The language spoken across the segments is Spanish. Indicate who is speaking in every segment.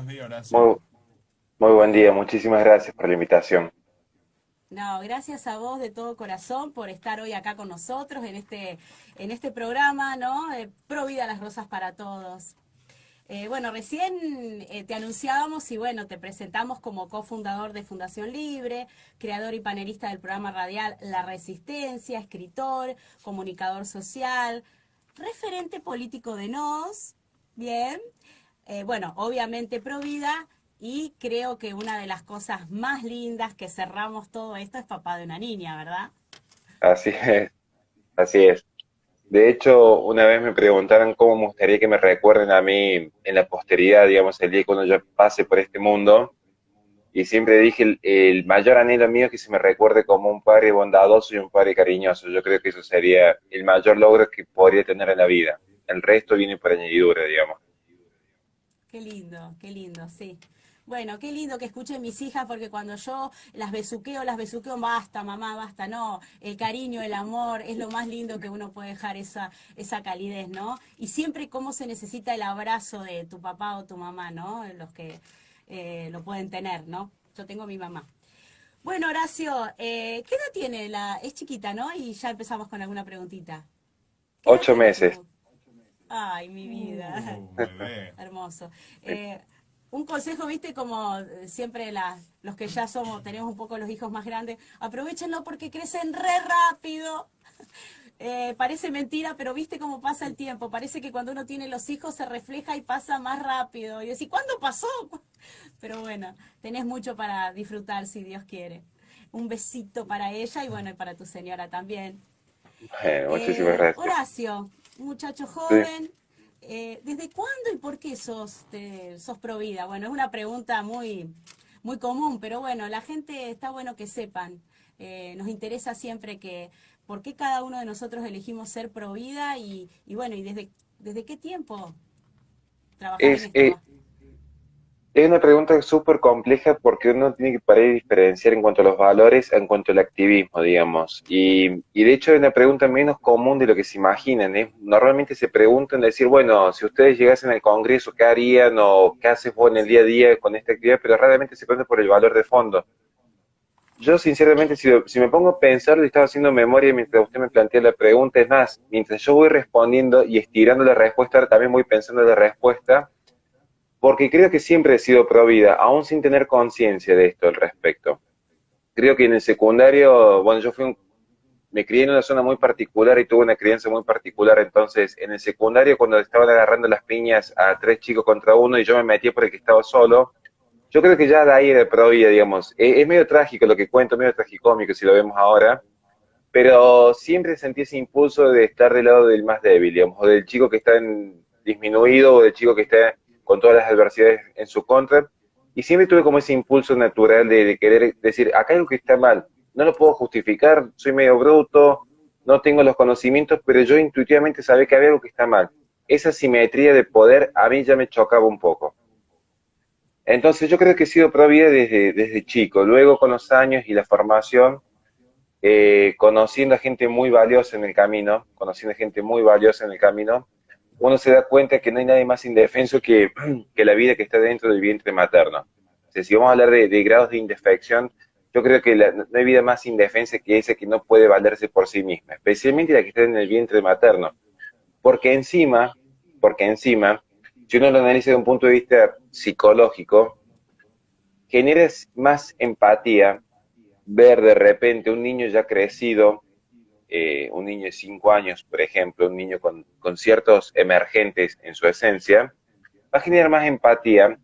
Speaker 1: buenos días,
Speaker 2: Muy,
Speaker 1: Horacio.
Speaker 2: muy buen día, muchísimas gracias por la invitación.
Speaker 3: No, gracias a vos de todo corazón por estar hoy acá con nosotros en este programa, ¿no? Pro Vida las Rosas para Todos. Bueno, recién te anunciábamos y bueno, te presentamos como cofundador de Fundación Libre, creador y panelista del programa radial La Resistencia, escritor, comunicador social, referente político de NOS, bien, bueno, obviamente pro vida y creo que una de las cosas más lindas que cerramos todo esto es papá de una niña, ¿verdad?
Speaker 2: Así es, así es. De hecho, una vez me preguntaron cómo me gustaría que me recuerden a mí en la posteridad, digamos, el día cuando yo pase por este mundo, y siempre dije, el mayor anhelo mío es que se me recuerde como un padre bondadoso y un padre cariñoso. Yo creo que eso sería el mayor logro que podría tener en la vida. El resto viene por añadidura, digamos.
Speaker 3: Qué lindo, sí. Bueno, qué lindo que escuchen mis hijas porque cuando yo las besuqueo, basta, mamá, basta, no. El cariño, el amor, es lo más lindo que uno puede dejar esa calidez, ¿no? Y siempre cómo se necesita el abrazo de tu papá o tu mamá, ¿no? Los que lo pueden tener, ¿no? Yo tengo mi mamá. Bueno, Horacio, ¿qué edad tiene Es chiquita, ¿no? Y ya empezamos con alguna preguntita. ¿Qué edad
Speaker 2: Ocho
Speaker 3: tiene
Speaker 2: meses.
Speaker 3: tu... Ay, mi vida.
Speaker 1: Bebé.
Speaker 3: Hermoso. Un consejo, viste, como siempre los que ya tenemos un poco los hijos más grandes, aprovechenlo porque crecen re rápido. Parece mentira, pero viste cómo pasa el tiempo. Parece que cuando uno tiene los hijos se refleja y pasa más rápido. Y decís, ¿cuándo pasó? Pero bueno, tenés mucho para disfrutar si Dios quiere. Un besito para ella y bueno, y para tu señora también.
Speaker 2: Bueno, muchísimas gracias.
Speaker 3: Horacio, un muchacho
Speaker 2: Sí.
Speaker 3: joven, ¿desde cuándo y por qué sos pro vida? Bueno, es una pregunta muy común, pero bueno, la gente está bueno que sepan. Nos interesa siempre por qué cada uno de nosotros elegimos ser pro vida y bueno, y desde qué tiempo trabajás en
Speaker 2: Es,
Speaker 3: esto.
Speaker 2: Es una pregunta súper compleja porque uno tiene que parar y diferenciar en cuanto a los valores, en cuanto al activismo, digamos. Y de hecho es una pregunta menos común de lo que se imaginan, ¿eh? Normalmente se preguntan, decir, bueno, si ustedes llegasen al Congreso, ¿qué harían o qué haces vos en el día a día con esta actividad? Pero raramente se pregunta por el valor de fondo. Yo sinceramente, si me pongo a pensar, y estaba haciendo memoria mientras usted me plantea la pregunta, es más, mientras yo voy respondiendo y estirando la respuesta, también voy pensando en la respuesta porque creo que siempre he sido pro vida, aún sin tener conciencia de esto al respecto. Creo que en el secundario, bueno, me crié en una zona muy particular y tuve una crianza muy particular, entonces en el secundario cuando estaban agarrando las piñas a tres chicos contra uno y yo me metí por el que estaba solo, yo creo que ya de ahí era pro vida, digamos. Es medio trágico lo que cuento, medio tragicómico si lo vemos ahora, pero siempre sentí ese impulso de estar del lado del más débil, digamos, o del chico que está disminuido, o del chico que está con todas las adversidades en su contra, y siempre tuve como ese impulso natural de querer decir, acá hay algo que está mal, no lo puedo justificar, soy medio bruto, no tengo los conocimientos, pero yo intuitivamente sabía que había algo que está mal. Esa simetría de poder a mí ya me chocaba un poco. Entonces yo creo que he sido pro vida desde chico, luego con los años y la formación, conociendo a gente muy valiosa en el camino, conociendo a gente muy valiosa en el camino, uno se da cuenta que no hay nadie más indefenso que la vida que está dentro del vientre materno. O sea, si vamos a hablar de grados de indefección, yo creo que no hay vida más indefensa que esa que no puede valerse por sí misma, especialmente la que está en el vientre materno. Porque encima, porque encima, si uno lo analiza desde un punto de vista psicológico, genera más empatía ver de repente un niño ya crecido, un niño de 5 años, por ejemplo, un niño con ciertos emergentes en su esencia, va a generar más empatía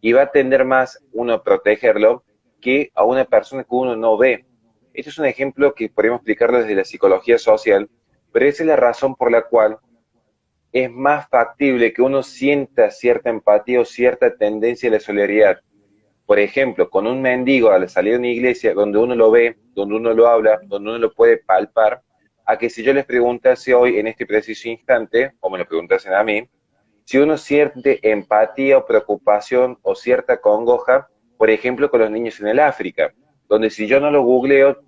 Speaker 2: y va a tender más uno a protegerlo que a una persona que uno no ve. Este es un ejemplo que podríamos explicarlo desde la psicología social, pero esa es la razón por la cual es más factible que uno sienta cierta empatía o cierta tendencia a la solidaridad. Por ejemplo, con un mendigo a la salida de una iglesia donde uno lo ve, donde uno lo habla, donde uno lo puede palpar, a que si yo les preguntase hoy en este preciso instante, o me lo preguntasen a mí, si uno siente empatía o preocupación o cierta congoja, por ejemplo, con los niños en el África, donde si yo no lo googleo,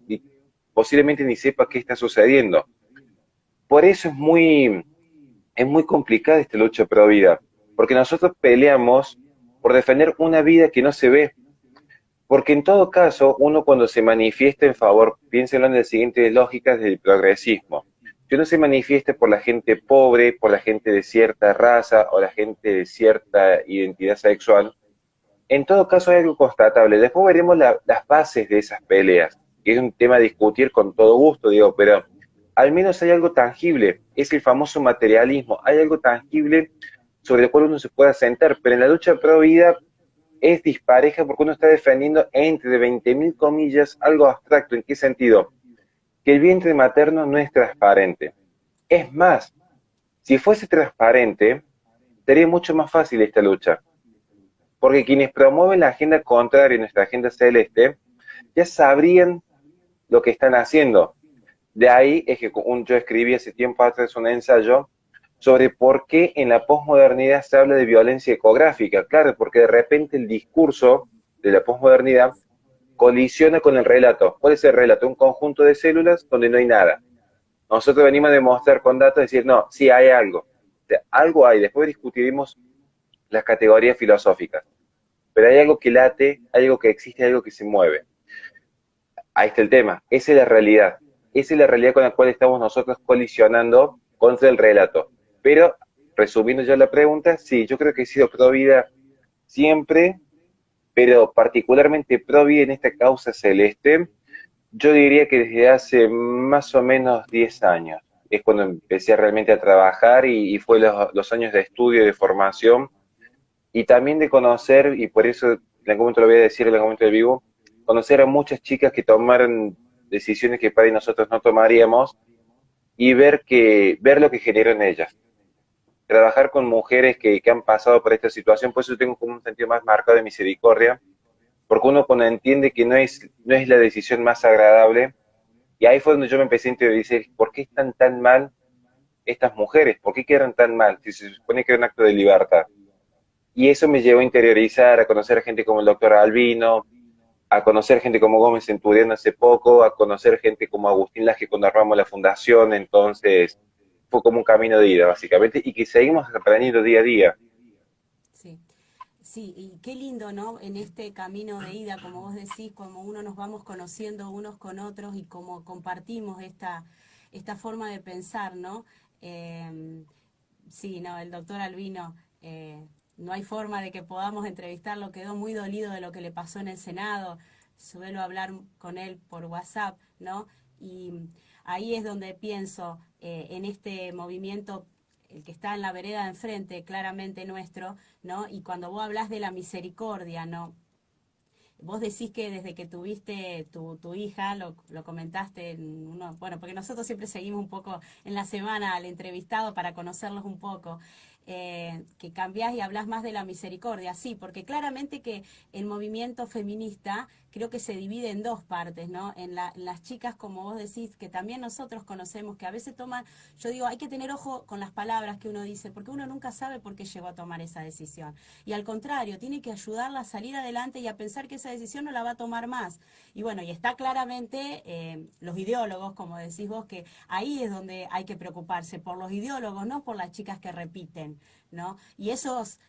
Speaker 2: posiblemente ni sepa qué está sucediendo. Por eso es muy complicada esta lucha pro vida, porque nosotros peleamos por defender una vida que no se ve. Porque en todo caso, uno cuando se manifiesta en favor, piénsenlo en las siguientes lógicas del progresismo. Si uno se manifiesta por la gente pobre, por la gente de cierta raza o la gente de cierta identidad sexual, en todo caso hay algo constatable. Después veremos las bases de esas peleas, que es un tema a discutir con todo gusto, digo, pero al menos hay algo tangible, es el famoso materialismo, hay algo tangible sobre el cual uno se puede asentar, pero en la lucha pro vida es dispareja porque uno está defendiendo entre 20.000 comillas algo abstracto. ¿En qué sentido? Que el vientre materno no es transparente. Es más, si fuese transparente, sería mucho más fácil esta lucha. Porque quienes promueven la agenda contraria a nuestra agenda celeste, ya sabrían lo que están haciendo. De ahí es que yo escribí hace tiempo atrás un ensayo sobre por qué en la posmodernidad se habla de violencia ecográfica. Claro, porque de repente el discurso de la posmodernidad colisiona con el relato. ¿Cuál es el relato? Un conjunto de células donde no hay nada. Nosotros venimos a demostrar con datos, decir, no, sí hay algo. O sea, algo hay. Después discutiremos las categorías filosóficas. Pero hay algo que late, hay algo que existe, hay algo que se mueve. Ahí está el tema. Esa es la realidad. Esa es la realidad con la cual estamos nosotros colisionando contra el relato. Pero, resumiendo ya la pregunta, sí, yo creo que he sido pro vida siempre, pero particularmente pro vida en esta causa celeste, yo diría que desde hace más o menos 10 años. Es cuando empecé realmente a trabajar y fue los años de estudio, de formación, y también de conocer, y por eso en algún momento lo voy a decir en algún momento de vivo, conocer a muchas chicas que tomaron decisiones que para nosotros no tomaríamos, y ver lo que generó en ellas. Trabajar con mujeres que han pasado por esta situación, por eso tengo como un sentido más marcado de misericordia, porque uno cuando entiende que no es la decisión más agradable, y ahí fue donde yo me empecé a interiorizar, ¿por qué están tan mal estas mujeres? ¿Por qué quedan tan mal? Si se supone que era un acto de libertad. Y eso me llevó a interiorizar, a conocer a gente como el doctor Albino, a conocer gente como Gómez Centurión hace poco, a conocer gente como Agustín Laje cuando armamos la fundación. Entonces fue como un camino de ida, básicamente, y que seguimos aprendiendo día a día.
Speaker 3: Sí. Sí, y qué lindo, ¿no? En este camino de ida, como vos decís, como uno nos vamos conociendo unos con otros y como compartimos esta forma de pensar, ¿no? Eh, sí, no, el doctor Albino, no hay forma de que podamos entrevistarlo, quedó muy dolido de lo que le pasó en el Senado, suelo hablar con él por WhatsApp, ¿no? Y ahí es donde pienso en este movimiento, el que está en la vereda de enfrente, claramente nuestro, ¿no? Y cuando vos hablas de la misericordia, ¿no? Vos decís que desde que tuviste tu hija, lo comentaste en uno, bueno, porque nosotros siempre seguimos un poco en la semana al entrevistado para conocerlos un poco, que cambiás y hablas más de la misericordia, sí, porque claramente que el movimiento feminista creo que se divide en dos partes, ¿no? En las chicas, como vos decís, que también nosotros conocemos, que a veces toman, yo digo, hay que tener ojo con las palabras que uno dice, porque uno nunca sabe por qué llegó a tomar esa decisión. Y al contrario, tiene que ayudarla a salir adelante y a pensar que esa decisión no la va a tomar más. Y bueno, y está claramente los ideólogos, como decís vos, que ahí es donde hay que preocuparse, por los ideólogos, no por las chicas que repiten, ¿no? Y esas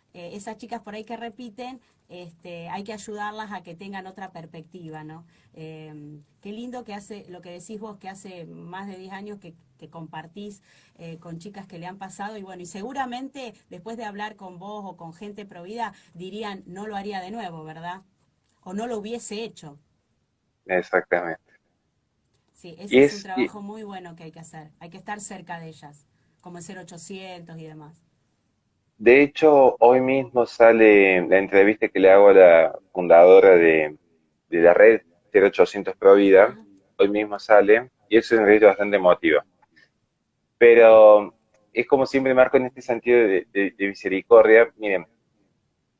Speaker 3: chicas por ahí que repiten, hay que ayudarlas a que tengan otra perspectiva, ¿no? Qué lindo que hace, lo que decís vos, que hace más de 10 años que compartís con chicas que le han pasado, y bueno, y seguramente después de hablar con vos o con gente provida, dirían, no lo haría de nuevo, ¿verdad? O no lo hubiese hecho.
Speaker 2: Exactamente.
Speaker 3: Sí, ese
Speaker 2: Y
Speaker 3: es un
Speaker 2: es, y
Speaker 3: trabajo muy bueno que hay que hacer, hay que estar cerca de ellas, como en 0800 y demás.
Speaker 2: de hecho, hoy mismo sale la entrevista que le hago a la fundadora de la red 0800 Provida.
Speaker 3: Ajá,
Speaker 2: Hoy mismo sale, y eso es una entrevista bastante emotiva. Pero es como siempre marco en este sentido de misericordia. Miren,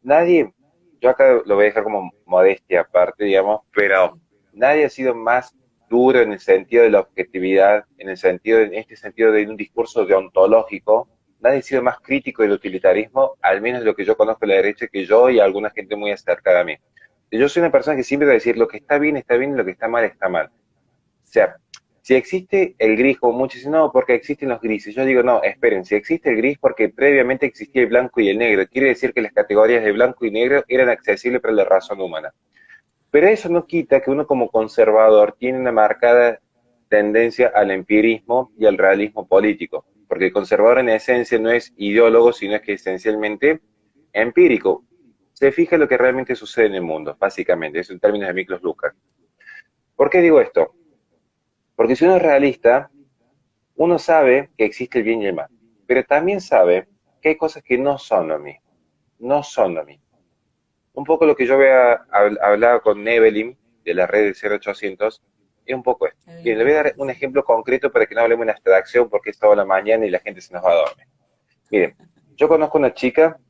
Speaker 2: nadie, yo acá lo voy a dejar como modestia aparte, digamos, pero
Speaker 3: sí,
Speaker 2: nadie ha sido más duro en el sentido de la objetividad, en este sentido de un discurso deontológico, nadie ha sido más crítico del utilitarismo, al menos lo que yo conozco de la derecha, que yo y alguna gente muy cercana a mí. Yo soy una persona que siempre va a decir lo que está bien y lo que está mal está mal. O
Speaker 3: sí,
Speaker 2: sea, Si existe el gris, como muchos dicen, no, porque existen los grises. Yo digo, no, esperen, si existe el gris porque previamente existía el blanco y el negro. Quiere decir que las categorías de blanco y negro eran accesibles para la razón humana. Pero eso no quita que uno como conservador tiene una marcada tendencia al empirismo y al realismo político. Porque el conservador en esencia no es ideólogo, sino es que esencialmente empírico. Se fija lo que realmente sucede en el mundo, básicamente. Eso en términos de Miklos Lukács. ¿Por qué digo esto? Porque si uno es realista, uno sabe que existe el bien y el mal, pero también sabe que hay cosas que no son lo mismo, no son lo mismo. Un poco lo que yo había hablado con Evelyn de la red de 0800 es un poco esto. Bien, le voy a dar un
Speaker 3: Sí.
Speaker 2: ejemplo concreto para que no hablemos en abstracción porque es toda la mañana y la gente se nos va a dormir. Miren, yo conozco una chica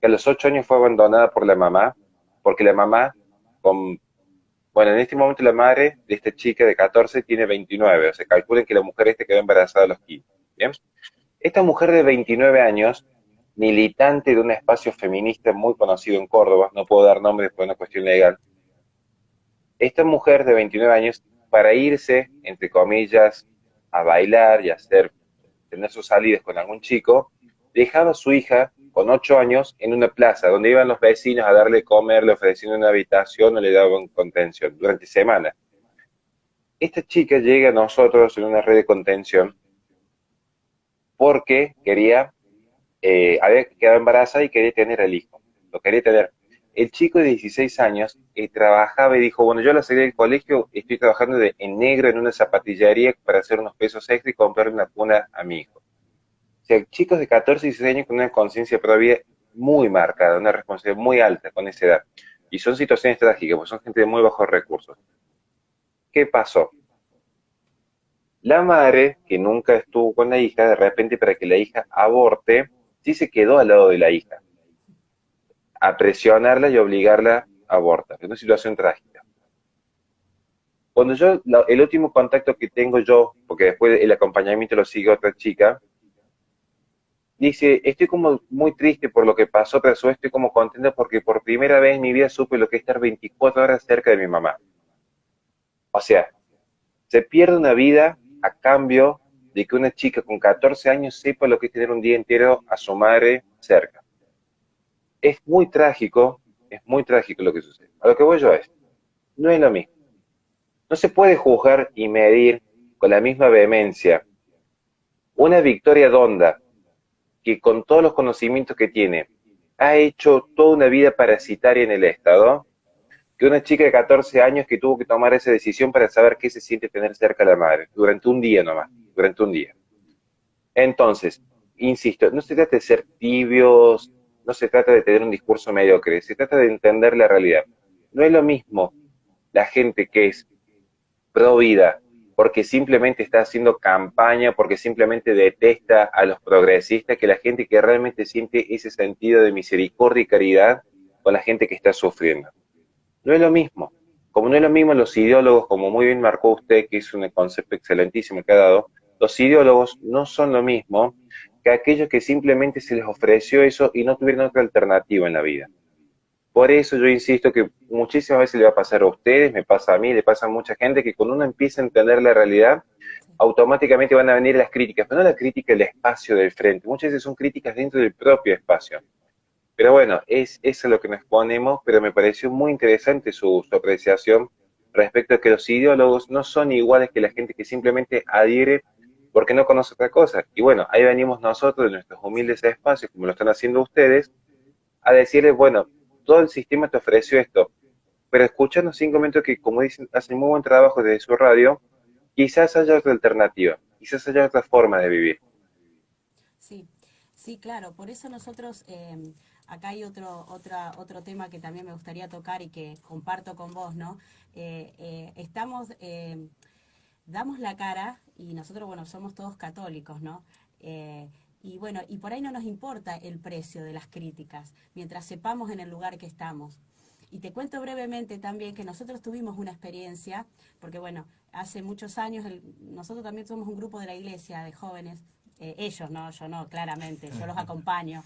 Speaker 2: que a los 8 años fue abandonada por la mamá, porque la mamá, con, bueno, en este momento la madre de esta chica de 14 tiene 29, o sea, calculen que la mujer esta quedó embarazada a los 15. ¿Bien? Esta mujer de 29 años, militante de un espacio feminista muy conocido en Córdoba, no puedo dar nombres por una cuestión legal, esta mujer de 29 años, para irse, entre comillas, a bailar y a hacer, tener sus salidas con algún chico, dejaba a su hija con 8 años en una plaza donde iban los vecinos a darle comer, le ofrecían una habitación o le daban contención durante semanas. Esta chica llega a nosotros en una red de contención porque quería había quedado embarazada y quería tener al hijo. Lo quería tener. El chico de 16 años trabajaba y dijo, bueno, yo a la salida del colegio estoy trabajando en negro en una zapatillería para hacer unos pesos extra y comprarle una cuna a mi hijo. O sea, chicos de 14 y 16 años con una conciencia propia muy marcada, una responsabilidad muy alta con esa edad. Y son situaciones trágicas, porque son gente de muy bajos recursos. ¿Qué pasó? La madre, que nunca estuvo con la hija, de repente para que la hija aborte, sí se quedó al lado de la hija a presionarla y obligarla a abortar. Es una situación trágica. Cuando yo, el último contacto que tengo yo, porque después el acompañamiento lo sigue otra chica, dice, estoy como muy triste por lo que pasó, pero a su vez estoy como contenta porque por primera vez en mi vida supe lo que es estar 24 horas cerca de mi mamá. O sea, se pierde una vida a cambio de que una chica con 14 años sepa lo que es tener un día entero a su madre cerca. Es muy trágico lo que sucede. A lo que voy yo es, no es lo mismo. No se puede juzgar y medir con la misma vehemencia una Victoria Donda que con todos los conocimientos que tiene ha hecho toda una vida parasitaria en el Estado, que una chica de 14 años que tuvo que tomar esa decisión para saber qué se siente tener cerca a la madre, durante un día nomás, durante un día. Entonces, insisto, no se trata de ser tibios, no se trata de tener un discurso mediocre, se trata de entender la realidad. No es lo mismo la gente que es pro vida, porque simplemente está haciendo campaña, porque simplemente detesta a los progresistas, que la gente que realmente siente ese sentido de misericordia y caridad con la gente que está sufriendo. No es lo mismo. Como no es lo mismo los ideólogos, como muy bien marcó usted, que es un concepto excelentísimo que ha dado, los ideólogos no son lo mismo que aquellos que simplemente se les ofreció eso y no tuvieron otra alternativa en la vida. Por eso yo insisto que muchísimas veces le va a pasar a ustedes, me pasa a mí, le pasa a mucha gente, que cuando uno empieza a entender la realidad, automáticamente van a venir las críticas, pero no la crítica del espacio del frente, muchas veces son críticas dentro del propio espacio. Pero bueno, es a lo que nos ponemos, pero me pareció muy interesante su apreciación respecto a que los ideólogos no son iguales que la gente que simplemente adhiere porque no conoce otra cosa. Y bueno, ahí venimos nosotros de nuestros
Speaker 3: Sí.
Speaker 2: humildes espacios, como lo están haciendo ustedes, a decirles, bueno, todo el sistema te ofreció esto, pero escuchando 5 minutos que, como dicen, hacen muy buen trabajo desde su radio, quizás haya otra alternativa, quizás haya otra forma de vivir.
Speaker 3: Sí, sí, claro. Por eso nosotros, acá hay otro tema que también me gustaría tocar y que comparto con vos, ¿no? Estamos, damos la cara y nosotros, bueno, somos todos católicos, ¿no? Y bueno, y por ahí no nos importa el precio de las críticas, mientras sepamos en el lugar que estamos. Y te cuento brevemente también que nosotros tuvimos una experiencia, porque bueno, hace muchos años nosotros también somos un grupo de la iglesia de jóvenes, ellos no, yo no, claramente, yo los acompaño,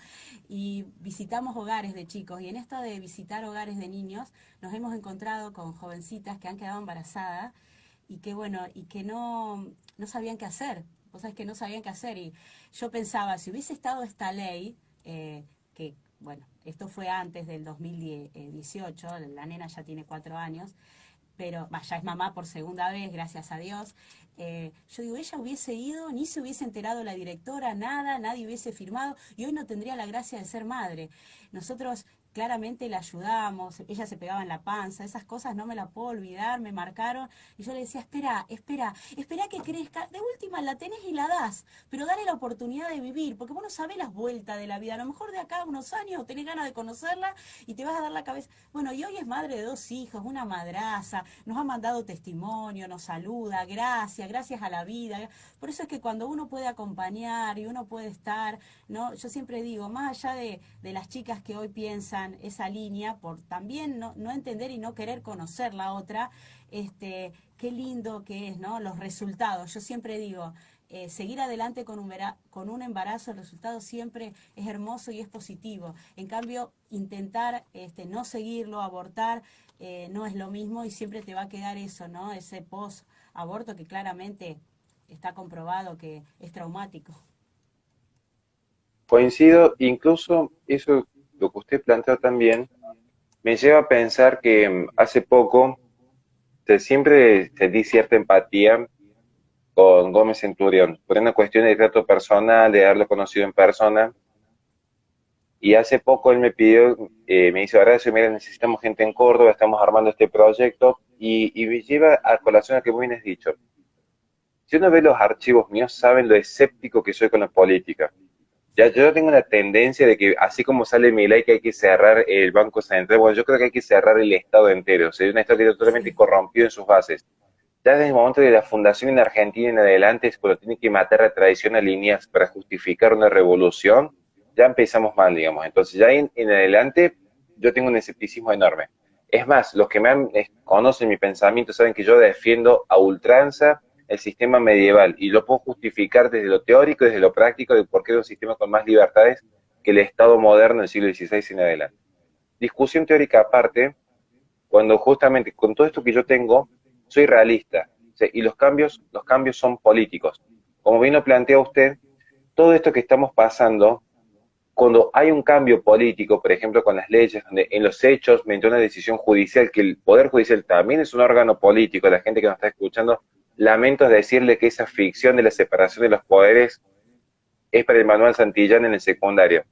Speaker 3: y visitamos hogares de chicos, y en esto de visitar hogares de niños nos hemos encontrado con jovencitas que han quedado embarazadas y que bueno, y que no sabían qué hacer. Vos sabés que no sabían qué hacer. Y yo pensaba, si hubiese estado esta ley, que bueno, esto fue antes del 2018, la nena ya tiene 4 años, pero ya es mamá por segunda vez, gracias a Dios. Yo digo, ella hubiese ido, ni se hubiese enterado la directora, nada, nadie hubiese firmado, y hoy no tendría la gracia de ser madre. Nosotros claramente la ayudamos, ella se pegaba en la panza, esas cosas no me las puedo olvidar, me marcaron, y yo le decía, espera, espera, espera que crezca, de última la tenés y la das, pero dale la oportunidad de vivir, porque vos no sabés las vueltas de la vida, a lo mejor de acá a unos años tenés ganas de conocerla y te vas a dar la cabeza. Bueno, y hoy es madre de 2 hijos, una madraza, nos ha mandado testimonio, nos saluda, gracias, gracias a la vida. Por eso es que cuando uno puede acompañar y uno puede estar, ¿no? Yo siempre digo, más allá de las chicas que hoy piensan esa línea, por también no entender y no querer conocer la otra, qué lindo que es, ¿no? Los resultados. Yo siempre digo, seguir adelante con un embarazo, el resultado siempre es hermoso y es positivo. En cambio, intentar no seguirlo, abortar, no es lo mismo y siempre te va a quedar eso, ¿no? Ese post-aborto que claramente está comprobado que es traumático.
Speaker 2: Coincido, incluso eso, lo que usted planteó también, me lleva a pensar que hace poco siempre sentí cierta empatía con Gómez Centurión, por una cuestión de trato personal, de haberlo conocido en persona. Y hace poco él me pidió, me hizo Horacio, mira, necesitamos gente en Córdoba, estamos armando este proyecto, y me lleva a colación a que muy bien has dicho. Si uno ve los archivos míos, saben lo escéptico que soy con la política. Ya yo tengo la tendencia de que, así como sale mi ley que hay que cerrar el Banco Central, bueno, yo creo que hay que cerrar el Estado entero, o sea, un Estado que está totalmente
Speaker 3: Sí,
Speaker 2: corrompido en sus bases. Ya desde el momento de la fundación en Argentina en adelante es cuando tiene que matar la tradición a líneas para justificar una revolución, ya empezamos mal, digamos. Entonces ya en adelante yo tengo un escepticismo enorme. Es más, los que conocen mi pensamiento saben que yo defiendo a ultranza el sistema medieval y lo puedo justificar desde lo teórico, desde lo práctico, de por qué es un sistema con más libertades que el Estado moderno del siglo XVI en adelante. Discusión teórica aparte, cuando justamente con todo esto que yo tengo, soy realista, ¿sí? Y los cambios son políticos. Como bien lo plantea usted, todo esto que estamos pasando, cuando hay un cambio político, por ejemplo con las leyes, donde en los hechos, mediante una decisión judicial, que el Poder Judicial también es un órgano político, la gente que nos está escuchando, lamento decirle que esa ficción de la separación de los poderes es para el Manuel Santillán en el secundario.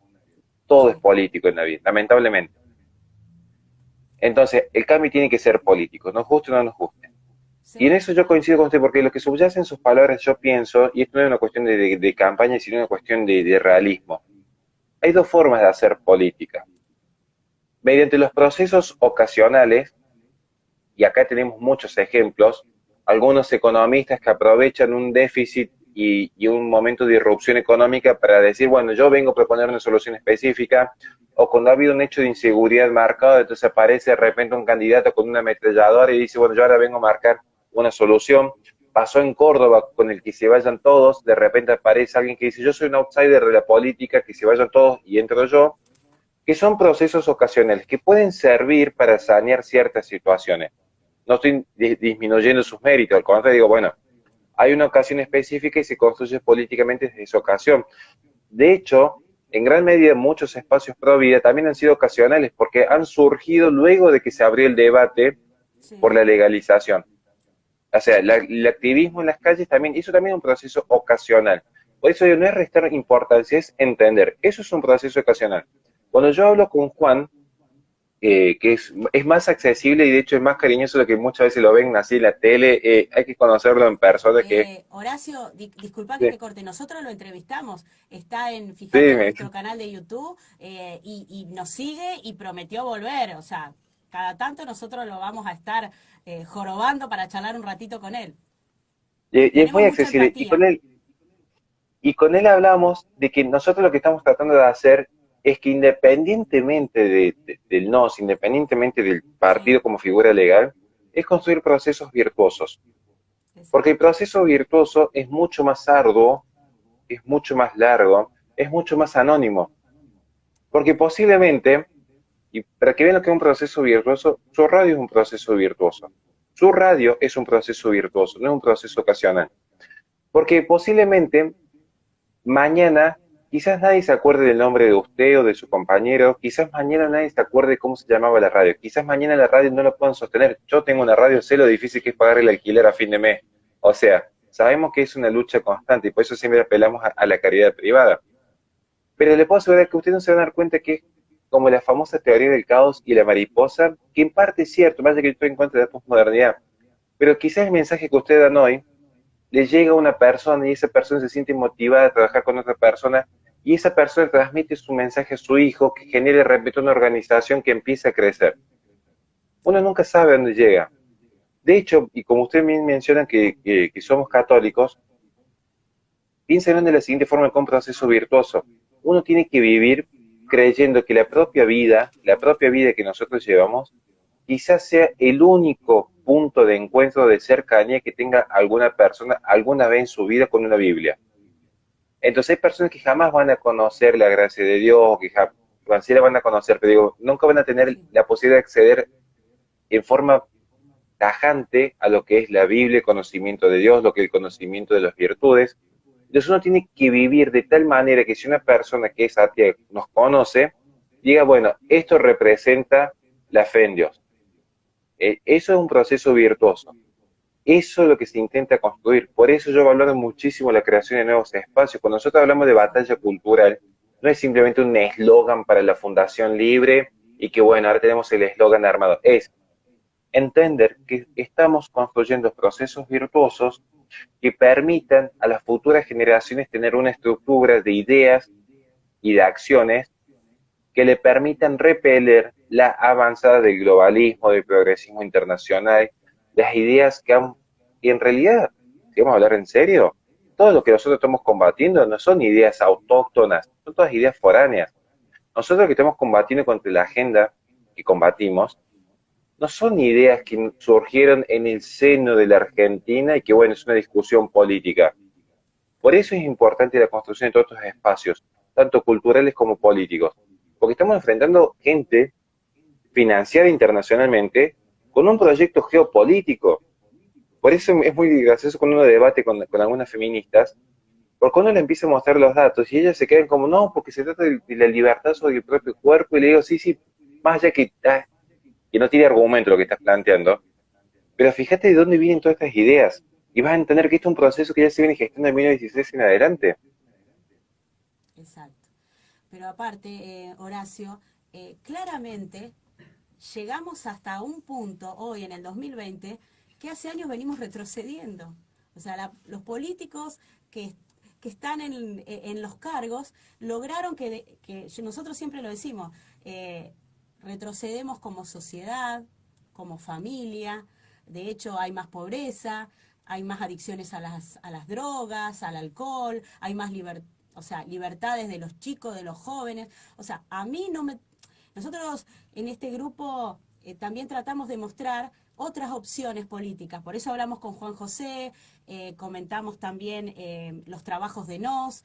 Speaker 2: Todo es
Speaker 3: sí,
Speaker 2: político en la vida, lamentablemente. Entonces, el cambio tiene que ser político, nos guste o no nos guste. Y en
Speaker 3: sí,
Speaker 2: eso yo coincido con usted, porque lo que subyace en sus palabras, yo pienso, y esto no es una cuestión de campaña, sino una cuestión de realismo. Hay dos formas de hacer política. Mediante los procesos ocasionales, y acá tenemos muchos ejemplos, algunos economistas que aprovechan un déficit y un momento de irrupción económica para decir, bueno, yo vengo a proponer una solución específica, o cuando ha habido un hecho de inseguridad marcado, entonces aparece de repente un candidato con una ametralladora y dice, bueno, yo ahora vengo a marcar una solución. Pasó en Córdoba con el que se vayan todos, de repente aparece alguien que dice, yo soy un outsider de la política, que se vayan todos y entro yo, que son procesos ocasionales que pueden servir para sanear ciertas situaciones. No estoy disminuyendo sus méritos, al contrario, digo, bueno, hay una ocasión específica y se construye políticamente desde esa ocasión. De hecho, en gran medida muchos espacios pro vida también han sido ocasionales porque han surgido luego de que se abrió el debate por
Speaker 3: sí.
Speaker 2: la legalización. O sea, el activismo en las calles también, eso también es un proceso ocasional. Por eso no es restar importancia, es entender. Eso es un proceso ocasional. Cuando yo hablo con Juan, que es más accesible y de hecho es más cariñoso de lo que muchas veces lo ven así en la tele, hay que conocerlo en persona, que
Speaker 3: Horacio, disculpa que
Speaker 2: sí,
Speaker 3: te corte, nosotros lo entrevistamos, está
Speaker 2: sí,
Speaker 3: fíjate en nuestro canal de YouTube y nos sigue y prometió volver, o sea, cada tanto nosotros lo vamos a estar jorobando para charlar un ratito con él.
Speaker 2: y es
Speaker 3: Tenemos
Speaker 2: muy
Speaker 3: mucha
Speaker 2: accesible.
Speaker 3: empatía.
Speaker 2: Y con él hablamos de que nosotros lo que estamos tratando de hacer es que independientemente del NOS, independientemente del
Speaker 3: Sí,
Speaker 2: partido como figura legal, es construir procesos virtuosos. Porque el
Speaker 3: exacto.
Speaker 2: proceso virtuoso es mucho más arduo, es mucho más largo, es mucho más anónimo. Porque posiblemente, y para que vean lo que es un proceso virtuoso, su radio es un proceso virtuoso. Su radio es un proceso virtuoso, no es un proceso ocasional. Porque posiblemente mañana quizás nadie se acuerde del nombre de usted o de su compañero, quizás mañana nadie se acuerde cómo se llamaba la radio, quizás mañana la radio no lo puedan sostener. Yo tengo una radio, sé lo difícil que es pagar el alquiler a fin de mes. O sea, sabemos que es una lucha constante y por eso siempre apelamos a la caridad privada. Pero le puedo asegurar que ustedes no se van a dar cuenta que es como la famosa teoría del caos y la mariposa, que en parte es cierto, más de que yo estoy en contra de la posmodernidad, pero quizás el mensaje que ustedes dan hoy le llega a una persona y esa persona se siente motivada a trabajar con otra persona y esa persona transmite su mensaje a su hijo que genera de repente una organización que empieza a crecer. Uno nunca sabe a dónde llega. De hecho, y como ustedes mencionan que somos católicos, piensen de la siguiente forma con un proceso virtuoso. Uno tiene que vivir creyendo que la propia vida que nosotros llevamos, quizás sea el único punto de encuentro de cercanía que tenga alguna persona alguna vez en su vida con una Biblia. Entonces hay personas que jamás van a conocer la gracia de Dios, que jamás sí la van a conocer, pero digo, nunca van a tener la posibilidad de acceder en forma tajante a lo que es la Biblia, el conocimiento de Dios, lo que es el conocimiento de las virtudes. Entonces uno tiene que vivir de tal manera que si una persona que es atea nos conoce, diga, bueno, esto representa la fe en Dios. Eso es un proceso virtuoso. Eso es lo que se intenta construir. Por eso yo valoro muchísimo la creación de nuevos espacios. Cuando nosotros hablamos de batalla cultural, no es simplemente un eslogan para la Fundación Libre y que bueno, ahora tenemos el eslogan armado. Es entender que estamos construyendo procesos virtuosos que permitan a las futuras generaciones tener una estructura de ideas y de acciones que le permitan repeler la avanzada del globalismo, del progresismo internacional, las ideas que han, y en realidad, si vamos a hablar en serio, todo lo que nosotros estamos combatiendo no son ideas autóctonas, son todas ideas foráneas. Nosotros lo que estamos combatiendo contra la agenda que combatimos, no son ideas que surgieron en el seno de la Argentina y que, bueno, es una discusión política. Por eso es importante la construcción de todos estos espacios, tanto culturales como políticos, porque estamos enfrentando gente financiada internacionalmente con un proyecto geopolítico. Por eso es muy gracioso cuando uno debate con algunas feministas, porque uno le empieza a mostrar los datos y ellas se quedan como, no, porque se trata de la libertad sobre el propio cuerpo, y le digo, sí, sí, más allá que no tiene argumento lo que estás planteando, pero fíjate de dónde vienen todas estas ideas, y vas a entender que esto es un proceso que ya se viene gestando en 1916 en adelante.
Speaker 3: Exacto. Pero aparte, Horacio, claramente llegamos hasta un punto hoy en el 2020 que hace años venimos retrocediendo. O sea, los políticos que están en los cargos lograron que nosotros siempre lo decimos, retrocedemos como sociedad, como familia, de hecho hay más pobreza, hay más adicciones a las drogas, al alcohol, hay más o sea, libertades de los chicos, de los jóvenes. O sea, a mí no me... Nosotros en este grupo también tratamos de mostrar otras opciones políticas. Por eso hablamos con Juan José, comentamos también los trabajos de NOS,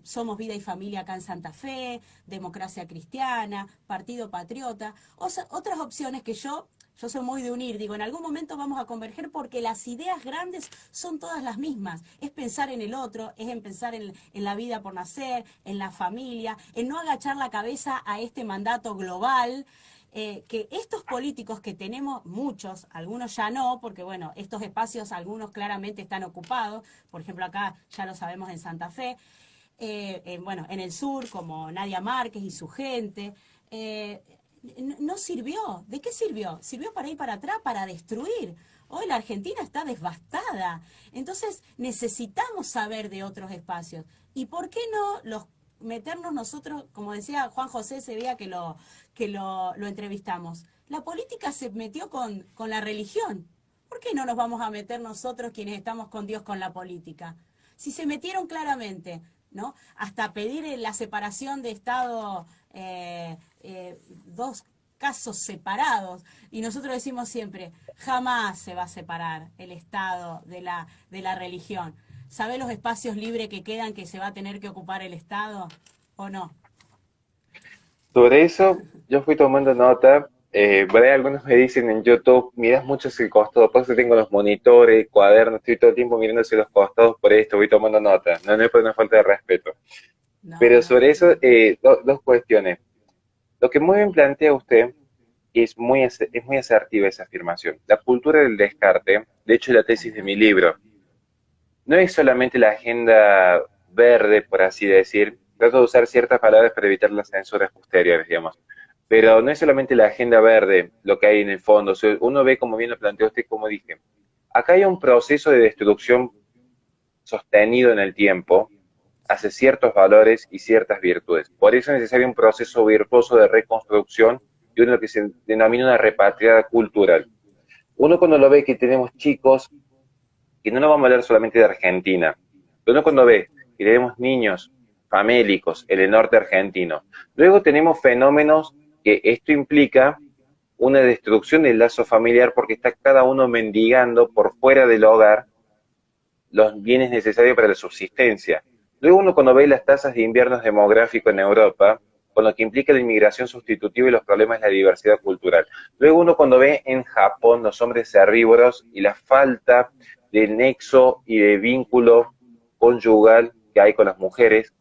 Speaker 3: Somos Vida y Familia acá en Santa Fe, Democracia Cristiana, Partido Patriota, otras opciones que yo soy muy de unir, digo, en algún momento vamos a converger porque las ideas grandes son todas las mismas. Es pensar en el otro, es en pensar en la vida por nacer, en la familia, en no agachar la cabeza a este mandato global. Que estos políticos que tenemos, muchos, algunos ya no, porque bueno, estos espacios algunos claramente están ocupados, por ejemplo acá ya lo sabemos en Santa Fe, bueno, en el sur como Nadia Márquez y su gente, no sirvió. ¿De qué sirvió? Sirvió para ir para atrás, para destruir. Hoy la Argentina está devastada. Entonces necesitamos saber de otros espacios. ¿Y por qué no meternos nosotros, como decía Juan José ese día que lo entrevistamos? La política se metió con la religión. ¿Por qué no nos vamos a meter nosotros quienes estamos con Dios con la política? Si se metieron claramente, ¿no? Hasta pedir la separación de Estado, dos casos separados, y nosotros decimos siempre, jamás se va a separar el Estado de la religión. ¿Sabe los espacios libres que quedan que se va a tener que ocupar el Estado o no?
Speaker 2: Sobre eso, yo fui tomando nota Por ahí algunos me dicen en YouTube, miras mucho hacia el costado, por eso tengo los monitores, cuadernos, estoy todo el tiempo mirando hacia los costados por esto, voy tomando notas, no, no es por una falta de respeto.
Speaker 3: No,
Speaker 2: Pero
Speaker 3: no,
Speaker 2: sobre
Speaker 3: está
Speaker 2: eso,
Speaker 3: bien.
Speaker 2: dos cuestiones. Lo que muy bien plantea usted es muy asertiva esa afirmación. La cultura del descarte, de hecho la
Speaker 3: Tal
Speaker 2: tesis de
Speaker 3: cual.
Speaker 2: mi libro, no es solamente la agenda verde, por así decir, trato de usar ciertas palabras para evitar las censuras posteriores, digamos, pero
Speaker 3: Claro.
Speaker 2: no es solamente la agenda verde lo que hay en el fondo, o sea, uno ve, como bien lo planteó usted, como dije, acá hay un proceso de destrucción sostenido en el tiempo hacia ciertos valores y ciertas virtudes. Por eso es necesario un proceso virtuoso de reconstrucción y uno que se denomina una repatriada cultural. Uno cuando lo ve que tenemos chicos, que no nos vamos a hablar solamente de Argentina, pero uno cuando
Speaker 3: Sí,
Speaker 2: ve que tenemos niños famélicos en el norte argentino, luego tenemos fenómenos que esto implica una destrucción del lazo familiar porque está cada uno mendigando por fuera del hogar los bienes necesarios para la subsistencia. Luego uno cuando ve las tasas de inviernos demográficos en Europa, con lo que implica la inmigración sustitutiva y los problemas de la diversidad cultural. Luego uno cuando ve en Japón los hombres herbívoros y la falta de nexo y de vínculo conyugal que hay con las mujeres,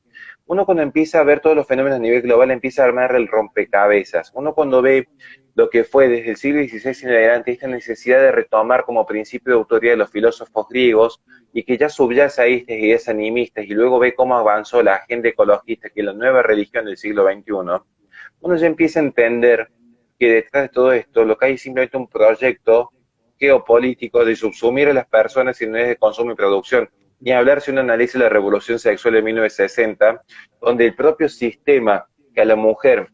Speaker 2: uno cuando empieza a ver todos los fenómenos a nivel global empieza a armar el rompecabezas. Uno cuando ve lo que fue desde el siglo XVI en adelante esta necesidad de retomar como principio de autoridad de los filósofos griegos y que ya subyace a estas ideas animistas y luego ve cómo avanzó la agenda ecologista, que es la nueva religión del siglo XXI, uno ya empieza a entender que detrás de todo esto lo que hay es simplemente un proyecto geopolítico de subsumir a las personas en unidades de consumo y producción. Ni hablar si uno analiza la revolución sexual de 1960, donde el propio sistema que a la mujer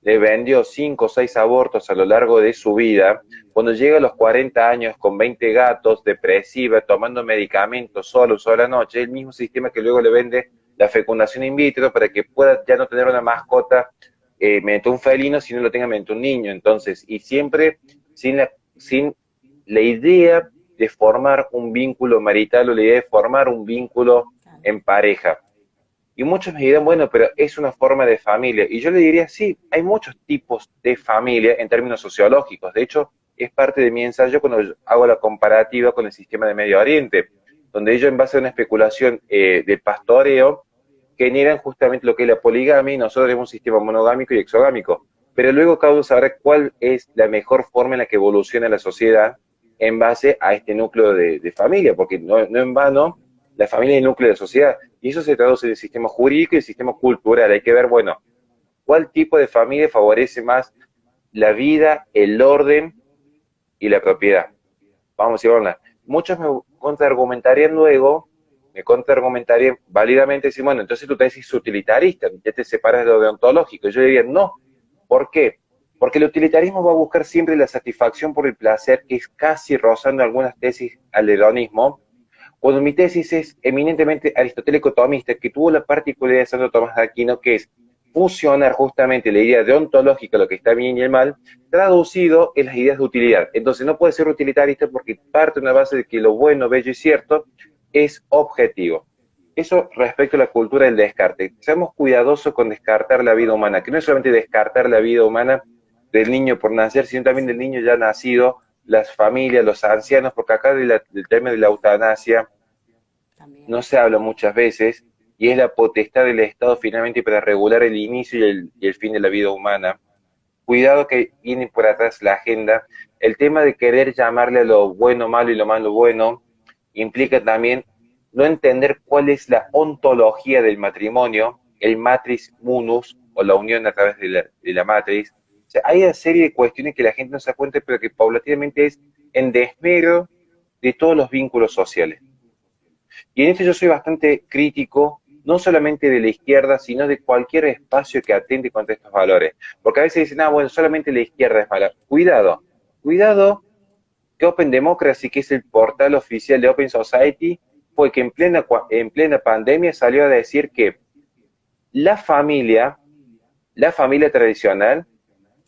Speaker 2: le vendió 5 o 6 abortos a lo largo de su vida, cuando llega a los 40 años con 20 gatos, depresiva, tomando medicamentos solo, sola noche, el mismo sistema que luego le vende la fecundación in vitro para que pueda ya no tener una mascota mediante un felino, sino lo tenga mediante un niño. Entonces, y siempre sin la idea de formar un vínculo marital o la idea de formar un vínculo
Speaker 3: Claro.
Speaker 2: en pareja. Y muchos me dirán, bueno, pero es una forma de familia. Y yo le diría, sí, hay muchos tipos de familia en términos sociológicos. De hecho, es parte de mi ensayo cuando hago la comparativa con el sistema de Medio Oriente, donde ellos en base a una especulación de pastoreo generan justamente lo que es la poligamia y nosotros tenemos un sistema monogámico y exogámico. Pero luego cada uno sabrá cuál es la mejor forma en la que evoluciona la sociedad en base a este núcleo de familia, porque no en vano la familia es el núcleo de la sociedad. Y eso se traduce en el sistema jurídico y el sistema cultural. Hay que ver, bueno, cuál tipo de familia favorece más la vida, el orden y la propiedad. Vamos a ver, muchos me contraargumentarían luego, me contraargumentarían válidamente, decir, bueno, entonces tu tesis es utilitarista, ya te separas de lo deontológico. Yo diría, no. ¿Por qué? Porque el utilitarismo va a buscar siempre la satisfacción por el placer, que es casi rozando algunas tesis al hedonismo, cuando mi tesis es eminentemente aristotélico-tomista, que tuvo la particularidad de Santo Tomás de Aquino, que es fusionar justamente la idea deontológica, lo que está bien y el mal, traducido en las ideas de utilidad. Entonces no puede ser utilitarista porque parte de una base de que lo bueno, bello y cierto es objetivo. Eso respecto a la cultura del descarte. Seamos cuidadosos con descartar la vida humana, que no es solamente descartar la vida humana del niño por nacer, sino también del niño ya nacido, las familias, los ancianos, porque acá del tema de la eutanasia
Speaker 3: También.
Speaker 2: no se habla muchas veces y es la potestad del Estado finalmente para regular el inicio y el fin de la vida humana. Cuidado que viene por atrás la agenda. El tema de querer llamarle a lo bueno malo y lo malo bueno implica
Speaker 3: Sí,
Speaker 2: también no entender cuál es la ontología del matrimonio, el matris munus o la unión a través de la matriz. O sea, hay una serie de cuestiones que la gente no se da cuenta, pero que paulatinamente es en desmedro de todos los vínculos sociales. Y en esto yo soy bastante crítico, no solamente de la izquierda, sino de cualquier espacio que atente contra estos valores. Porque a veces dicen, ah, bueno, solamente la izquierda es mala. Cuidado, cuidado que Open Democracy, que es el portal oficial de Open Society, fue que en plena pandemia salió a decir que la familia, la familia tradicional,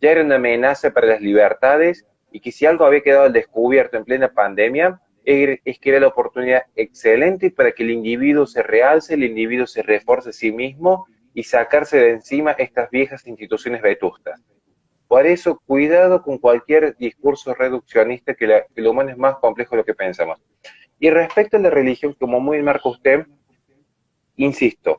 Speaker 2: ya era una amenaza para las libertades y que si algo había quedado al descubierto en plena pandemia es que era la oportunidad excelente para que el individuo se realce, el individuo se refuerce a sí mismo y sacarse de encima estas viejas instituciones vetustas. Por eso, cuidado con cualquier discurso reduccionista, que el humano es más complejo de lo que pensamos. Y respecto a la religión, como muy bien marca usted, insisto,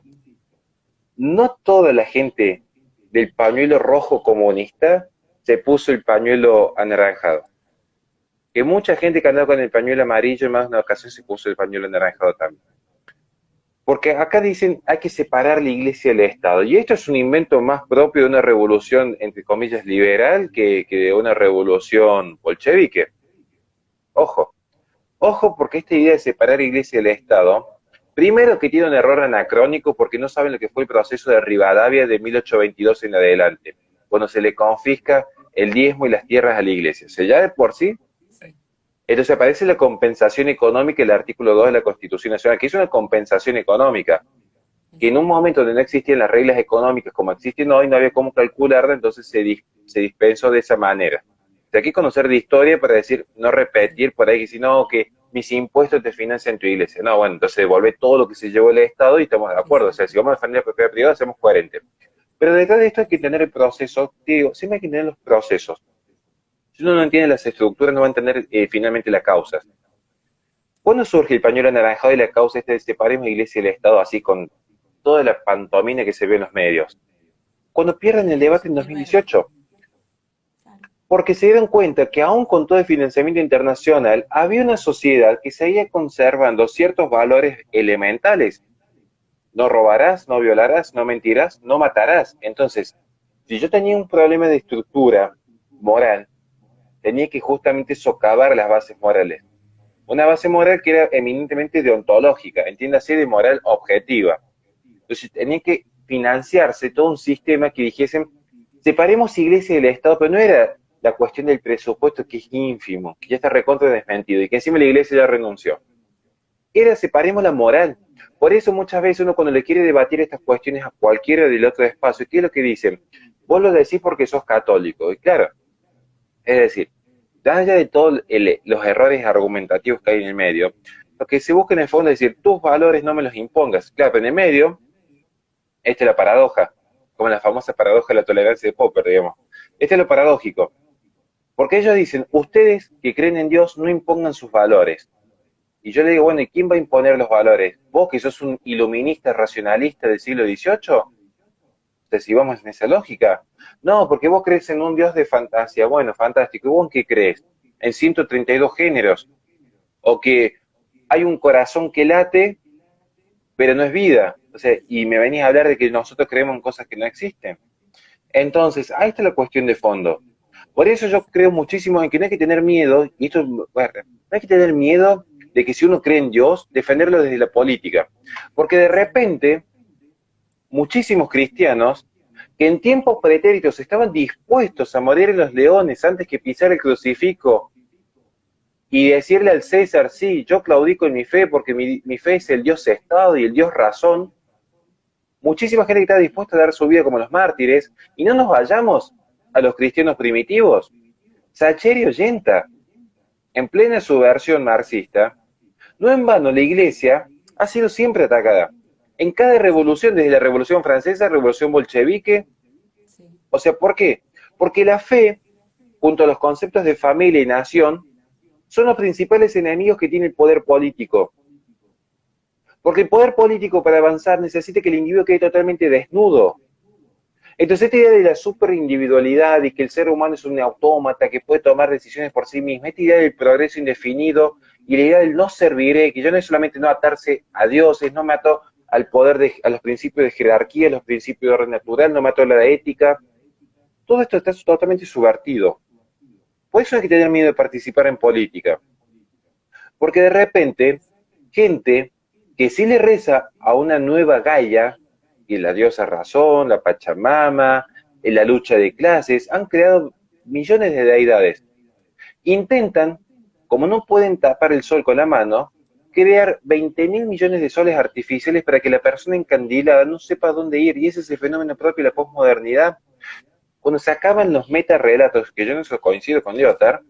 Speaker 2: no toda la gente del pañuelo rojo comunista se puso el pañuelo anaranjado. Que mucha gente que andaba con el pañuelo amarillo en más de una ocasión se puso el pañuelo anaranjado también. Porque acá dicen hay que separar la iglesia del Estado. Y esto es un invento más propio de una revolución, entre comillas, liberal que de una revolución bolchevique. Ojo, ojo, porque esta idea de separar iglesia del Estado, primero que tiene un error anacrónico porque no saben lo que fue el proceso de Rivadavia de 1822 en adelante, cuando se le confisca el diezmo y las tierras a la iglesia. O sea, ya de por sí. Entonces aparece la compensación económica, el artículo 2 de la Constitución Nacional, que es una compensación económica, que en un momento donde no existían las reglas económicas como existen hoy, no había cómo calcularla, entonces se dispensó de esa manera. O sea, hay que conocer de historia para decir, no repetir por ahí, que si no, que mis impuestos te financian tu iglesia. No, bueno, entonces devolver todo lo que se llevó el Estado y estamos de acuerdo. O sea, si vamos a defender la propiedad privada, hacemos coherente. Pero detrás de esto hay que tener el proceso, digo, siempre hay que tener los procesos. Si uno no entiende las estructuras, no va a entender finalmente las causas. ¿Cuándo surge el pañuelo anaranjado y la causa esta de separemos la iglesia y el Estado, así con toda la pantomima que se ve en los medios? Cuando pierden el debate en 2018. Porque se dieron cuenta que aún con todo el financiamiento internacional, había una sociedad que seguía conservando ciertos valores elementales. No robarás, no violarás, no mentirás, no matarás. Entonces, si yo tenía un problema de estructura moral, tenía que justamente socavar las bases morales. Una base moral que era eminentemente deontológica, entiéndase, de moral objetiva. Entonces tenía que financiarse todo un sistema que dijesen, separemos iglesia del Estado, pero no era la cuestión del presupuesto, que es ínfimo, que ya está recontra desmentido, y que encima la iglesia ya renunció. Era separemos la moral. Por eso muchas veces uno cuando le quiere debatir estas cuestiones a cualquiera del otro espacio, ¿qué es lo que dicen? Vos lo decís porque sos católico. Y claro, es decir, allá de todos los errores argumentativos que hay en el medio, lo que se busca en el fondo es decir, tus valores no me los impongas. Claro, pero en el medio, esta es la paradoja, como la famosa paradoja de la tolerancia de Popper, digamos. Este es lo paradójico. Porque ellos dicen, ustedes que creen en Dios no impongan sus valores. Y yo le digo, bueno, ¿y quién va a imponer los valores? ¿Vos que sos un iluminista racionalista del siglo XVIII? Entonces, si vamos en esa lógica. No, porque vos crees en un Dios de fantasía. Bueno, fantástico. ¿Y vos en qué crees? En 132 géneros. O que hay un corazón que late, pero no es vida. O sea, y me venís a hablar de que nosotros creemos en cosas que no existen. Entonces, ahí está la cuestión de fondo. Por eso yo creo muchísimo en que no hay que tener miedo, y esto, bueno, no hay que tener miedo de que si uno cree en Dios, defenderlo desde la política. Porque de repente, muchísimos cristianos que en tiempos pretéritos estaban dispuestos a morir en los leones antes que pisar el crucifijo y decirle al César, sí, yo claudico en mi fe porque mi fe es el Dios Estado y el Dios Razón. Muchísima gente que está dispuesta a dar su vida como los mártires, y no nos vayamos a los cristianos primitivos. Sacheri Oyenta, en plena subversión marxista, no en vano la iglesia ha sido siempre atacada. En cada revolución, desde la Revolución Francesa, Revolución Bolchevique. O sea, ¿por qué? Porque la fe, junto a los conceptos de familia y nación, son los principales enemigos que tiene el poder político. Porque el poder político para avanzar necesita que el individuo quede totalmente desnudo. Entonces esta idea de la superindividualidad y que el ser humano es un autómata que puede tomar decisiones por sí mismo, esta idea del progreso indefinido y la idea del no serviré, que yo no es solamente no atarse a dioses, no me ato al poder, a los principios de jerarquía, a los principios de orden natural, no me ato a la ética, todo esto está totalmente subvertido. Por eso hay que tener miedo de participar en política. Porque de repente, gente que sí le reza a una nueva Gaia, y la diosa razón, la Pachamama, en la lucha de clases, han creado millones de deidades. Intentan, como no pueden tapar el sol con la mano, crear 20.000 millones de soles artificiales para que la persona encandilada no sepa dónde ir, y ese es el fenómeno propio de la posmodernidad. Cuando se acaban los metarrelatos, que yo no coincido con Lyotard,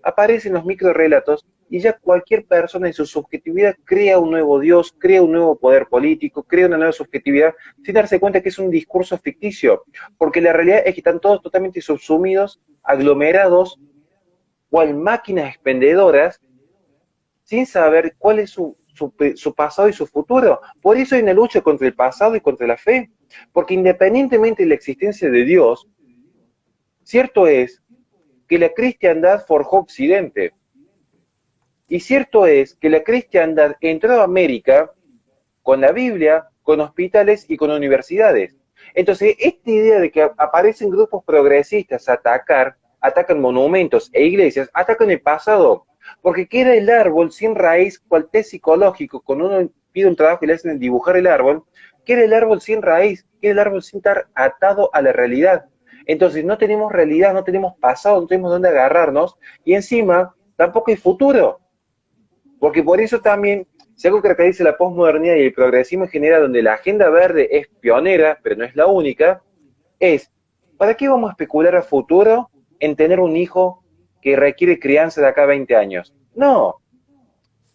Speaker 2: aparecen los microrelatos y ya cualquier persona en su subjetividad crea un nuevo Dios, crea un nuevo poder político, crea una nueva subjetividad, sin darse cuenta que es un discurso ficticio, porque la realidad es que están todos totalmente subsumidos, aglomerados, cual máquinas expendedoras, sin saber cuál es su pasado y su futuro. Por eso hay una lucha contra el pasado y contra la fe, porque independientemente de la existencia de Dios, cierto es que la cristiandad forjó Occidente, y cierto es que la cristiandad entró a América con la Biblia, con hospitales y con universidades. Entonces, esta idea de que aparecen grupos progresistas a atacan monumentos e iglesias, atacan el pasado, porque queda el árbol sin raíz, cual test psicológico, cuando uno pide un trabajo y le hacen dibujar el árbol, queda el árbol sin raíz, queda el árbol sin estar atado a la realidad. Entonces, no tenemos realidad, no tenemos pasado, no tenemos dónde agarrarnos, y encima, tampoco hay futuro. Porque por eso también, si algo caracteriza la posmodernidad y el progresismo en general, donde la agenda verde es pionera, pero no es la única, es, ¿para qué vamos a especular a futuro en tener un hijo que requiere crianza de acá a 20 años? No,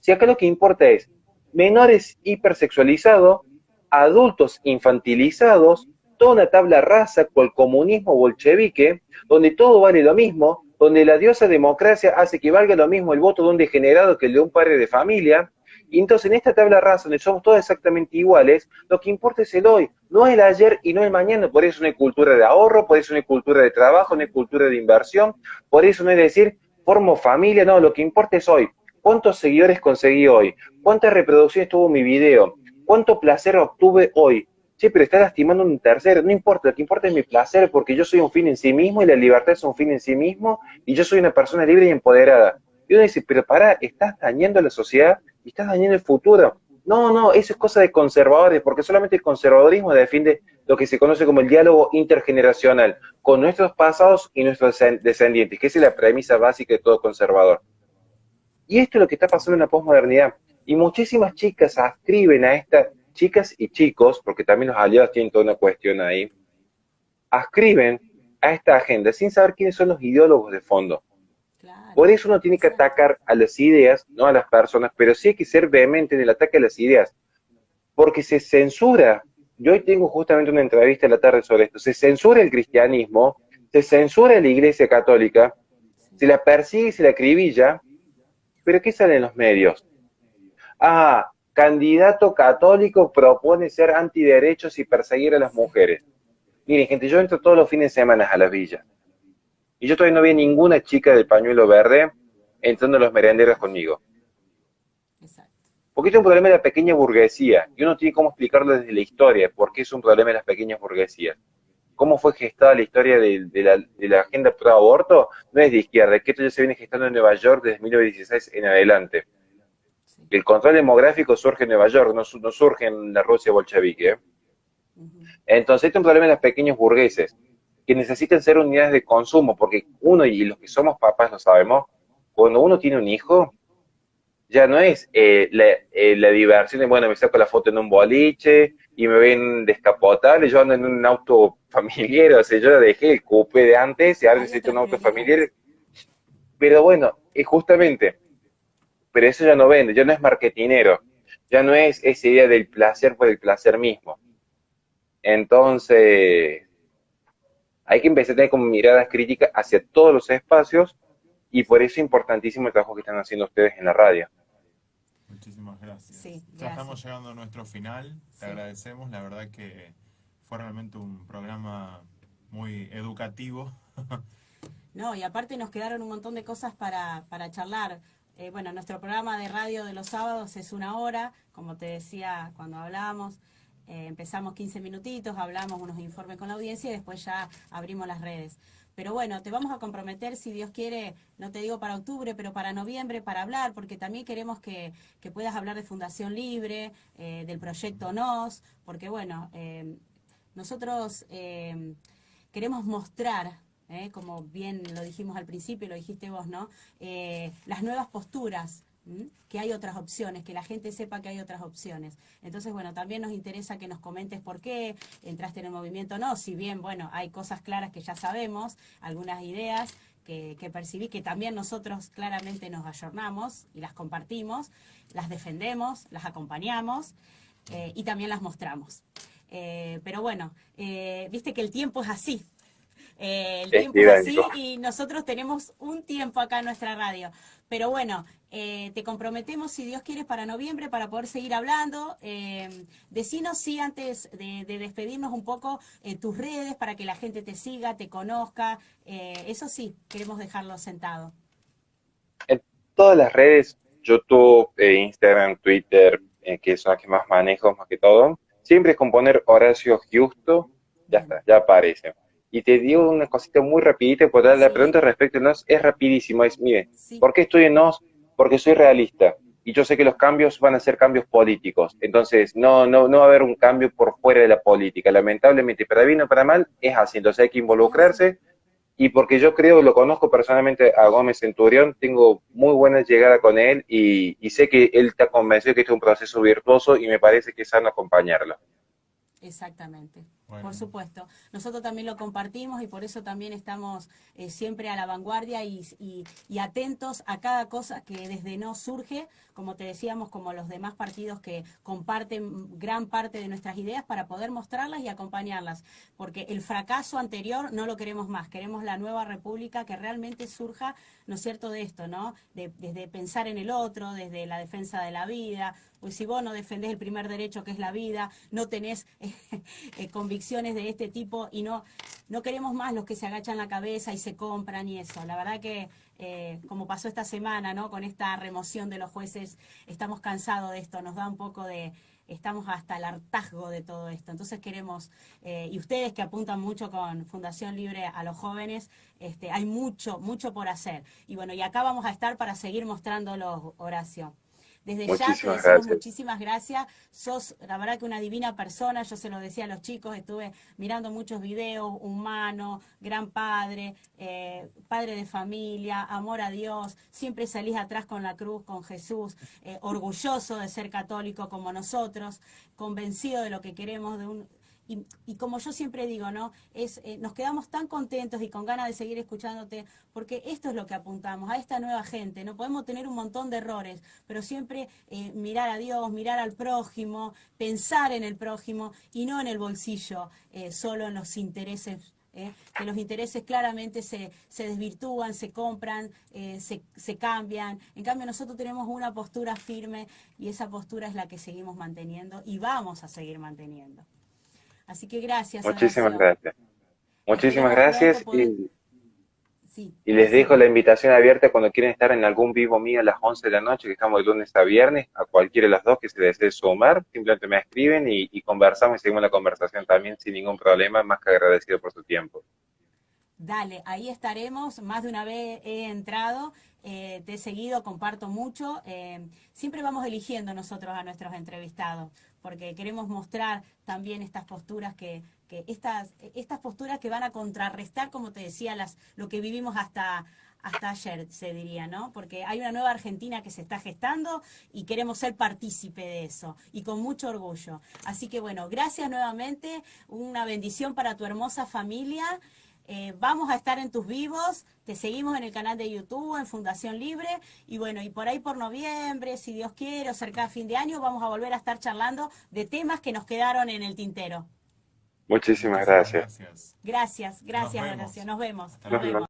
Speaker 2: si acá lo que importa es menores hipersexualizados, adultos infantilizados, toda una tabla rasa cual comunismo bolchevique, donde todo vale lo mismo, donde la diosa democracia hace que valga lo mismo el voto de un degenerado que el de un padre de familia. Y entonces en esta tabla rasa, donde somos todos exactamente iguales, lo que importa es el hoy, no el ayer y no el mañana. Por eso no hay cultura de ahorro, por eso no hay cultura de trabajo, no hay cultura de inversión, por eso no es decir, formo familia, no, lo que importa es hoy. ¿Cuántos seguidores conseguí hoy? ¿Cuántas reproducciones tuvo mi video? ¿Cuánto placer obtuve hoy? Sí, pero está lastimando a un tercero. No importa, lo que importa es mi placer, porque yo soy un fin en sí mismo y la libertad es un fin en sí mismo y yo soy una persona libre y empoderada. Y uno dice, pero pará, estás dañando a la sociedad y estás dañando el futuro. No, no, eso es cosa de conservadores, porque solamente el conservadorismo defiende lo que se conoce como el diálogo intergeneracional con nuestros pasados y nuestros descendientes, que esa es la premisa básica de todo conservador. Y esto es lo que está pasando en la posmodernidad. Y muchísimas chicas ascriben a estas, chicas y chicos, porque también los aliados tienen toda una cuestión ahí, ascriben a esta agenda sin saber quiénes son los ideólogos de fondo. Por
Speaker 3: Claro,
Speaker 2: eso uno tiene que
Speaker 3: exacto.
Speaker 2: atacar a las ideas, no a las personas, pero sí hay que ser vehemente en el ataque a las ideas, porque se censura. Yo hoy tengo justamente una entrevista en la tarde sobre esto. Se censura el cristianismo, se censura la Iglesia Católica,
Speaker 3: Sí.
Speaker 2: se la persigue y se la acribilla, pero ¿qué sale en los medios? Ah, candidato católico propone ser antiderechos y perseguir a las
Speaker 3: Sí.
Speaker 2: mujeres. Miren, gente, yo entro todos los fines de semana a las villas. Y yo todavía no vi ninguna chica del pañuelo verde entrando a los merenderos conmigo.
Speaker 3: Exacto.
Speaker 2: Porque es un problema de la pequeña burguesía. Y uno tiene cómo explicarlo desde la historia, por qué es un problema de las pequeñas burguesías. Cómo fue gestada la historia de la agenda pro aborto, no es de izquierda, que esto ya se viene gestando en Nueva York desde 1916 en adelante.
Speaker 3: Sí.
Speaker 2: El control demográfico surge en Nueva York, no surge en la Rusia bolchevique.
Speaker 3: Ujú.
Speaker 2: Entonces, este es un problema de los pequeños burgueses, que necesitan ser unidades de consumo, porque uno, y los que somos papás lo sabemos, cuando uno tiene un hijo, ya no es la diversión de, bueno, me saco la foto en un boliche y me ven descapotable, yo ando en un auto familiar, o sea, yo dejé el coupé de antes y ahora
Speaker 3: Hay
Speaker 2: necesito un
Speaker 3: otras
Speaker 2: auto familiar,
Speaker 3: prioridades.
Speaker 2: pero bueno, es justamente, pero eso ya no vende, ya no es marketinero, ya no es esa idea del placer por el placer mismo. Entonces, hay que empezar a tener como miradas críticas hacia todos los espacios y
Speaker 3: Sí.
Speaker 2: por eso es importantísimo el trabajo que están haciendo ustedes en la radio.
Speaker 1: Muchísimas
Speaker 3: Sí,
Speaker 1: gracias. Ya
Speaker 3: gracias.
Speaker 1: estamos llegando a nuestro final. Te
Speaker 3: Sí.
Speaker 1: agradecemos. La verdad que fue realmente un programa muy educativo.
Speaker 3: No, y aparte nos quedaron un montón de cosas para charlar. Bueno, nuestro programa de radio de los sábados es 1 hora, como te decía cuando hablábamos. Empezamos 15 minutitos, hablamos unos informes con la audiencia y después ya abrimos las redes. Pero bueno, te vamos a comprometer, si Dios quiere, no te digo para octubre, pero para noviembre, para hablar, porque también queremos que puedas hablar de Fundación Libre, del proyecto NOS, porque bueno, nosotros queremos mostrar, como bien lo dijimos al principio, lo dijiste vos, ¿no? Las nuevas posturas, que hay otras opciones, que la gente sepa que hay otras opciones. Entonces, bueno, también nos interesa que nos comentes por qué entraste en el movimiento, no, si bien, bueno, hay cosas claras que ya sabemos, algunas ideas, que percibí, que también nosotros claramente nos ayornamos y las compartimos, las defendemos, las acompañamos y también las mostramos. Pero bueno, viste que el tiempo es así. El
Speaker 2: Es
Speaker 3: tiempo es así
Speaker 2: idéntico.
Speaker 3: y nosotros tenemos un tiempo acá en nuestra radio. Pero bueno, te comprometemos, si Dios quiere, para noviembre, para poder seguir hablando. Decinos, sí, antes de despedirnos un poco, tus redes para que la gente te siga, te conozca. Eso sí, queremos dejarlo sentado.
Speaker 2: En todas las redes, YouTube, Instagram, Twitter, que son las que más manejo, más que todo, siempre es con poner Horacio Justo, ya
Speaker 3: Bien,
Speaker 2: está, ya aparece. Y te digo una cosita muy rapidita, porque la
Speaker 3: sí,
Speaker 2: pregunta respecto a NOS es rapidísimo, es, mire,
Speaker 3: sí,
Speaker 2: ¿por qué estoy en NOS? Porque soy realista. Y yo sé que los cambios van a ser cambios políticos. Entonces, no va a haber un cambio por fuera de la política. Lamentablemente, para bien o para mal, es así. Entonces hay que
Speaker 3: es así.
Speaker 2: involucrarse y porque yo creo, lo conozco personalmente a Gómez Centurión, tengo muy buena llegada con él y sé que él está convencido que este es un proceso virtuoso y me parece que es sano acompañarlo.
Speaker 3: Exactamente,
Speaker 1: Bueno,
Speaker 3: por supuesto. Nosotros también lo compartimos y por eso también estamos siempre a la vanguardia y atentos a cada cosa que desde no surge, como te decíamos, como los demás partidos que comparten gran parte de nuestras ideas para poder mostrarlas y acompañarlas. Porque el fracaso anterior no lo queremos más, queremos la nueva república que realmente surja, ¿no es cierto?, de esto, ¿no? Desde pensar en el otro, desde la defensa de la vida. Pues si vos no defendés el primer derecho que es la vida, no tenés convicciones de este tipo y no queremos más los que se agachan la cabeza y se compran y eso. La verdad que como pasó esta semana, ¿no? Con esta remoción de los jueces, estamos cansados de esto, nos da un poco de... Estamos hasta el hartazgo de todo esto. Entonces queremos, y ustedes que apuntan mucho con Fundación Libre a los jóvenes, hay mucho por hacer. Y bueno, y acá vamos a estar para seguir mostrándolos, Horacio. Desde ya te
Speaker 2: Muchísimas
Speaker 3: decimos
Speaker 2: gracias.
Speaker 3: muchísimas gracias, sos la verdad que una divina persona, yo se lo decía a los chicos, estuve mirando muchos videos, humano, gran padre, padre de familia, amor a Dios, siempre salís atrás con la cruz, con Jesús, orgulloso de ser católico como nosotros, convencido de lo que queremos, y como yo siempre digo, ¿no? Nos quedamos tan contentos y con ganas de seguir escuchándote, porque esto es lo que apuntamos, a esta nueva gente. No podemos tener un montón de errores, pero siempre mirar a Dios, mirar al prójimo, pensar en el prójimo y no en el bolsillo, solo en los intereses. Que los intereses claramente se desvirtúan, se compran, se cambian. En cambio, nosotros tenemos una postura firme y esa postura es la que seguimos manteniendo y vamos a seguir manteniendo. Así que gracias,
Speaker 2: Muchísimas
Speaker 3: Horacio.
Speaker 2: gracias. Muchísimas
Speaker 3: Esperemos pronto
Speaker 2: gracias
Speaker 3: poder... Sí,
Speaker 2: y les dejo la
Speaker 3: decime.
Speaker 2: invitación abierta cuando quieren estar en algún vivo mío a las 11 de la noche, que estamos de lunes a viernes, a cualquiera de las dos que se desee sumar, simplemente me escriben y conversamos y seguimos la conversación también sin ningún problema, más que agradecido por su tiempo.
Speaker 3: Dale, ahí estaremos. Más de una vez he entrado, te he seguido, comparto mucho. Siempre vamos eligiendo nosotros a nuestros entrevistados, porque queremos mostrar también estas posturas estas posturas que van a contrarrestar, como te decía, lo que vivimos hasta ayer, se diría, ¿no? Porque hay una nueva Argentina que se está gestando y queremos ser partícipe de eso, y con mucho orgullo. Así que bueno, gracias nuevamente, una bendición para tu hermosa familia. Vamos a estar en tus vivos, te seguimos en el canal de YouTube, en Fundación Libre, y bueno, y por ahí por noviembre, si Dios quiere, o cerca de fin de año, vamos a volver a estar charlando de temas que nos quedaron en el tintero.
Speaker 2: Muchísimas
Speaker 1: muchísimas
Speaker 2: gracias.
Speaker 1: gracias.
Speaker 3: Gracias,
Speaker 1: Nos
Speaker 3: gracias,
Speaker 1: vemos.
Speaker 3: Horacio, nos vemos,
Speaker 1: Hasta
Speaker 3: nos
Speaker 2: Nos
Speaker 3: vemos.
Speaker 2: vemos.